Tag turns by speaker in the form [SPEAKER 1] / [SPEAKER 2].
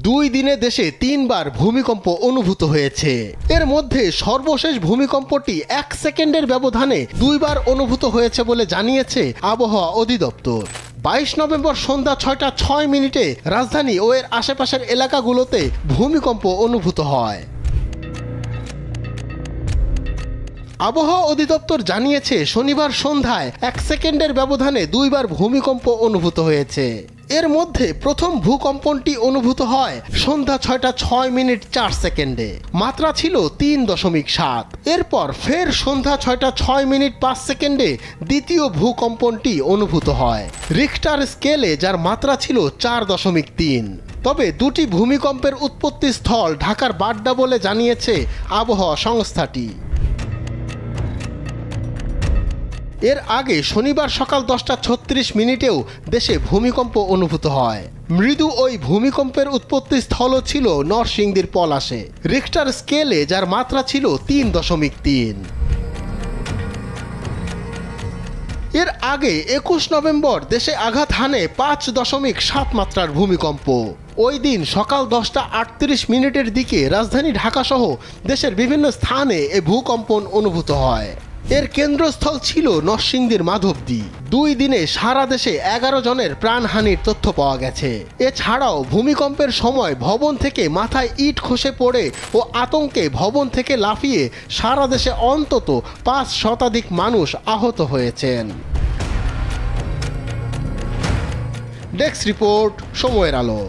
[SPEAKER 1] দুই দিনে দেশে 3 বার ভূমিকম্প অনুভূত হয়েছে। এর মধ্যে সর্বশেষ ভূমিকম্পটি 1 সেকেন্ডের ব্যবধানে 2 বার অনুভূত হয়েছে বলে জানিয়েছে আবহাওয়া অধিদপ্তর। 22 নভেম্বর সন্ধ্যা 6টা 6 মিনিটে রাজধানী ও এর আশেপাশের এলাকাগুলোতে ভূমিকম্প অনুভূত হয়। আবহাওয়া অধিদপ্তর জানিয়েছে শনিবার সন্ধ্যায় 1 সেকেন্ডের ব্যবধানে 2 বার ভূমিকম্প অনুভূত হয়েছে। এর মধ্যে প্রথম ভূকম্পনটি অনুভূত হয় সন্ধ্যা 6টা 6 মিনিট 4 সেকেন্ডে, মাত্রা ছিল 3.7। এরপর ফের সন্ধ্যা 6টা 6 মিনিট 5 সেকেন্ডে দ্বিতীয় ভূকম্পনটি অনুভূত হয় রিখটার স্কেলে, যার মাত্রা ছিল 4.3। তবে দুটি ভূমিকম্পের উৎপত্তি স্থল ঢাকার বাড্ডা বলে জানিয়েছে আবহাওয়া সংস্থাটি। এর আগে শনিবার সকাল 10টা 36 মিনিটেও দেশে ভূমিকম্প অনুভূত হয়। মৃদু ওই ভূমিকম্পের উৎপত্তি স্থল ছিল নরসিংদীর পলাশে রিখটার স্কেলে, যার মাত্রা ছিল 3.3। এর আগে 21 নভেম্বর দেশে আঘাত হানে 5.7 মাত্রার ভূমিকম্প। ওই দিন সকাল 10টা 38 মিনিটের দিকে রাজধানী ঢাকাসহ দেশের বিভিন্ন স্থানে এ ভূকম্পন অনুভূত হয়। এর কেন্দ্রস্থল ছিল নরসিংদীর মাধবদী। 2 দিনে সারা দেশে 11 জনের প্রাণহানির তথ্য পাওয়া গেছে। এছাড়াও ভূমিকম্পের সময় ভবন থেকে মাথায় ইট খসে পড়ে ও আতঙ্কে ভবন থেকে লাফিয়ে সারা দেশে অন্তত 5 শতাধিক মানুষ আহত হয়েছেন। ডেস্ক রিপোর্ট, সময়ের আলো।